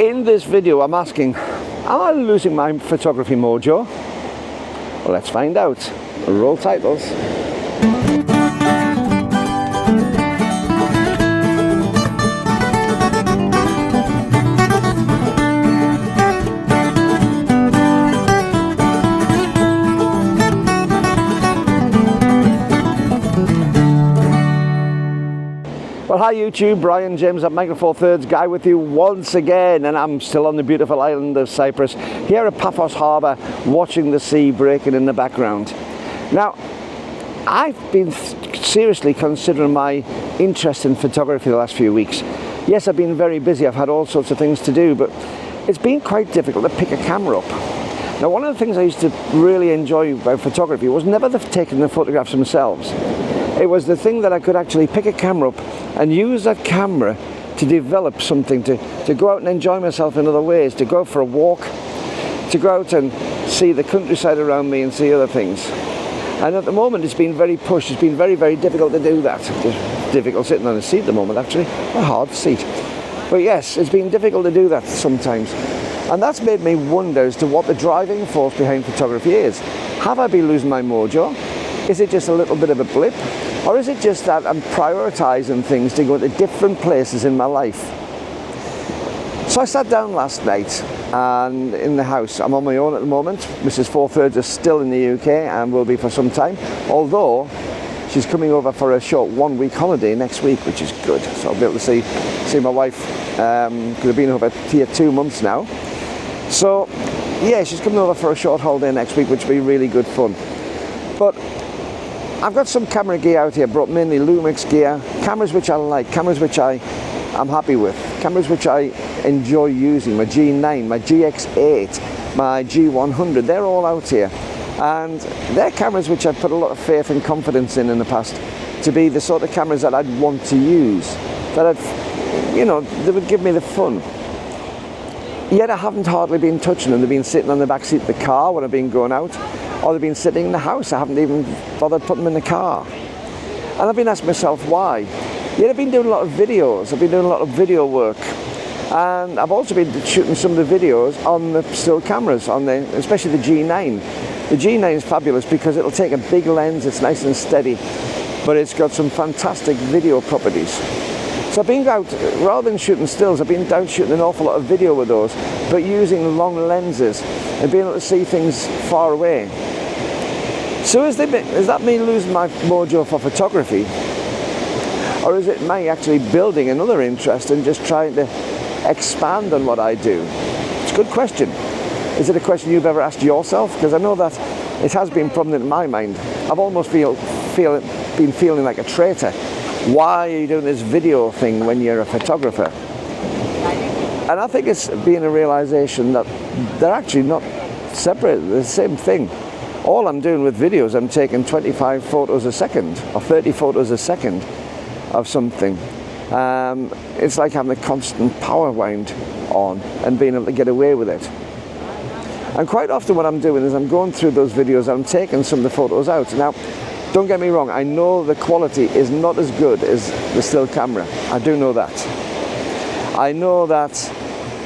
In this video I'm asking, am I losing my photography mojo? Well, let's find out. Roll titles. Well, hi YouTube, Brian James at Micro Four Thirds guy with you once again, and I'm still on the beautiful island of Cyprus, here at Paphos Harbour, watching the sea breaking in the background. Now, I've been seriously considering my interest in photography the last few weeks. Yes, I've been very busy, I've had all sorts of things to do, but it's been quite difficult to pick a camera up. Now, one of the things I used to really enjoy about photography was never taking the photographs themselves. It was the thing that I could actually pick a camera up and use that camera to develop something, to go out and enjoy myself in other ways, to go for a walk, to go out and see the countryside around me and see other things. And at the moment it's been very pushed, it's been very, very difficult to do that. It's difficult sitting on a seat at the moment, actually, a hard seat. But yes, it's been difficult to do that sometimes. And that's made me wonder as to what the driving force behind photography is. Have I been losing my mojo? Is it just a little bit of a blip? Or is it just that I'm prioritising things to go to different places in my life? So I sat down last night and in the house. I'm on my own at the moment. Mrs. Four Thirds is still in the UK and will be for some time, although she's coming over for a short 1 week holiday next week, which is good. So I'll be able to see my wife, because I've been over here 2 months now. So yeah, she's coming over for a short holiday next week, which will be really good fun. But I've got some camera gear out here, brought mainly Lumix gear, cameras which I like, cameras which I'm happy with, cameras which I enjoy using, my G9, my GX8, my G100, they're all out here. And they're cameras which I've put a lot of faith and confidence in the past to be the sort of cameras that I'd want to use, that they would give me the fun. Yet I haven't hardly been touching them. They've been sitting on the back seat of the car when I've been going out, or they've been sitting in the house. I haven't even bothered putting them in the car. And I've been asking myself why. Yet I've been doing a lot of videos. I've been doing a lot of video work. And I've also been shooting some of the videos on the still cameras, especially the G9. The G9 is fabulous because it'll take a big lens, it's nice and steady, but it's got some fantastic video properties. So I've been out, rather than shooting stills, I've been out shooting an awful lot of video with those, but using long lenses and being able to see things far away. So is that me losing my mojo for photography? Or is it me actually building another interest and just trying to expand on what I do? It's a good question. Is it a question you've ever asked yourself? Because I know that it has been prominent in my mind. I've almost been feeling like a traitor. Why are you doing this video thing when you're a photographer? And I think it's been a realization that they're actually not separate, they're the same thing. All I'm doing with videos, I'm taking 25 photos a second or 30 photos a second of something. It's like having a constant power wind on and being able to get away with it. And quite often what I'm doing is I'm going through those videos and I'm taking some of the photos out. Now, don't get me wrong, I know the quality is not as good as the still camera. I do know that. I know that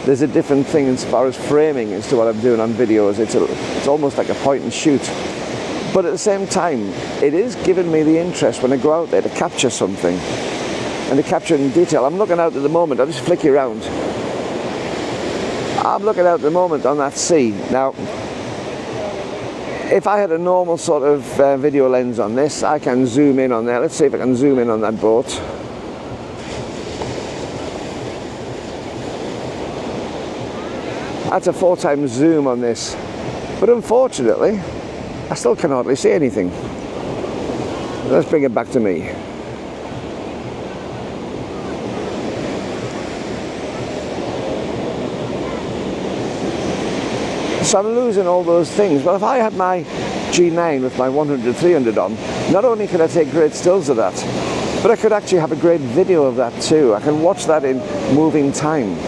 there's a different thing as far as framing as to what I'm doing on videos. It's almost like a point and shoot. But at the same time, it is giving me the interest when I go out there to capture something and to capture it in detail. I'm looking out at the moment, I'll just flick you around. I'm looking out at the moment on that sea. Now, if I had a normal sort of video lens on this, I can zoom in on there. Let's see if I can zoom in on that boat. That's a 4x zoom on this. But unfortunately, I still can hardly see anything. Let's bring it back to me. So I'm losing all those things. But if I had my G9 with my 100-300 on, not only could I take great stills of that, but I could actually have a great video of that too. I can watch that in moving time.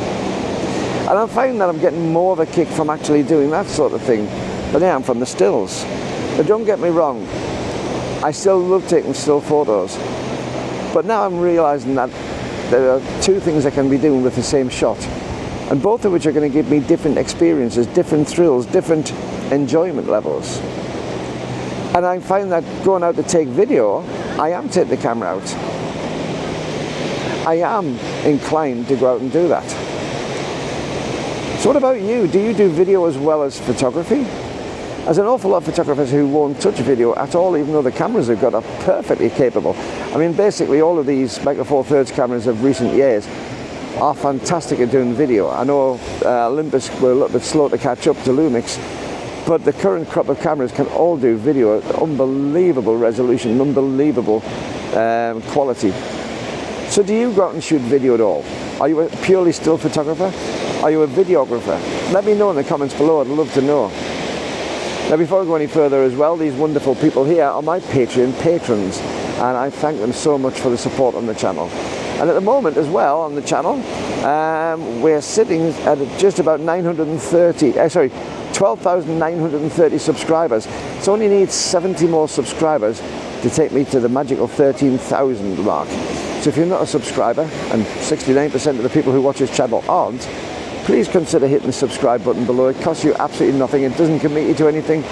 And I'm finding that I'm getting more of a kick from actually doing that sort of thing than I am from the stills. But don't get me wrong, I still love taking still photos. But now I'm realizing that there are two things I can be doing with the same shot. and both of which are going to give me different experiences, different thrills, different enjoyment levels. And I find that going out to take video, I am taking the camera out. I am inclined to go out and do that. So what about you? Do you do video as well as photography? There's an awful lot of photographers who won't touch video at all, even though the cameras they've got are perfectly capable. I mean, basically all of these Micro Four Thirds cameras of recent years are fantastic at doing video. I know Olympus were a little bit slow to catch up to Lumix, but the current crop of cameras can all do video at unbelievable resolution, unbelievable quality. So do you go out and shoot video at all? Are you a purely still photographer? Are you a videographer? Let me know in the comments below, I'd love to know. Now before I go any further as well, these wonderful people here are my Patreon patrons, and I thank them so much for the support on the channel. And at the moment as well on the channel, we're sitting at just about 12,930 subscribers. So only need 70 more subscribers to take me to the magical 13,000 mark. So if you're not a subscriber, and 69% of the people who watch this channel aren't, please consider hitting the subscribe button below. It costs you absolutely nothing, it doesn't commit you to anything,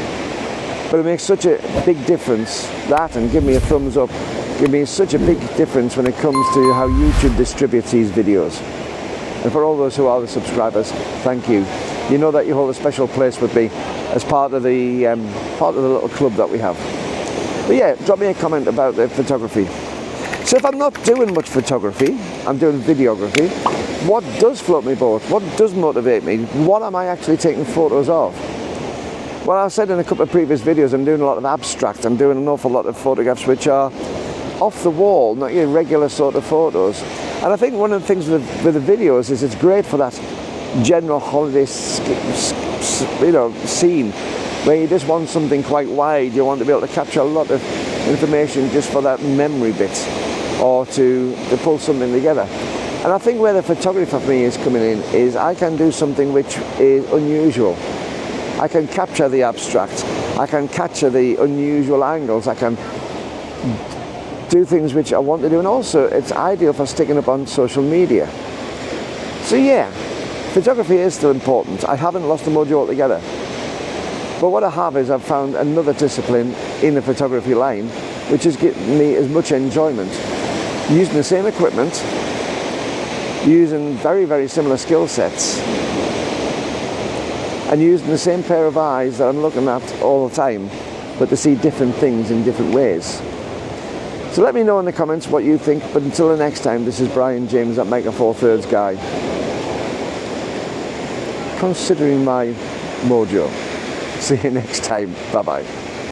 but it makes such a big difference. That, and give me a thumbs up, give me such a big difference when it comes to how YouTube distributes these videos. And for all those who are the subscribers, thank you. You know that you hold a special place with me as part of the little club that we have. But yeah, drop me a comment about the photography. So if I'm not doing much photography, I'm doing videography, what does float my boat? What does motivate me? What am I actually taking photos of? Well, I've said in a couple of previous videos, I'm doing a lot of abstract. I'm doing an awful lot of photographs which are off the wall, not your regular sort of photos. And I think one of the things with the videos is it's great for that general holiday scene where you just want something quite wide. You want to be able to capture a lot of information just for that memory bit, or to pull something together. And I think where the photography for me is coming in is I can do something which is unusual. I can capture the abstract, I can capture the unusual angles, I can do things which I want to do, and also it's ideal for sticking up on social media. So yeah, photography is still important. I haven't lost the mojo altogether. But what I have is I've found another discipline in the photography line which has given me as much enjoyment. Using the same equipment, using very, very similar skill sets, and using the same pair of eyes that I'm looking at all the time, but to see different things in different ways. So let me know in the comments what you think, but until the next time, this is Brian James at Micro Four Thirds Guy. Considering my mojo. See you next time. Bye-bye.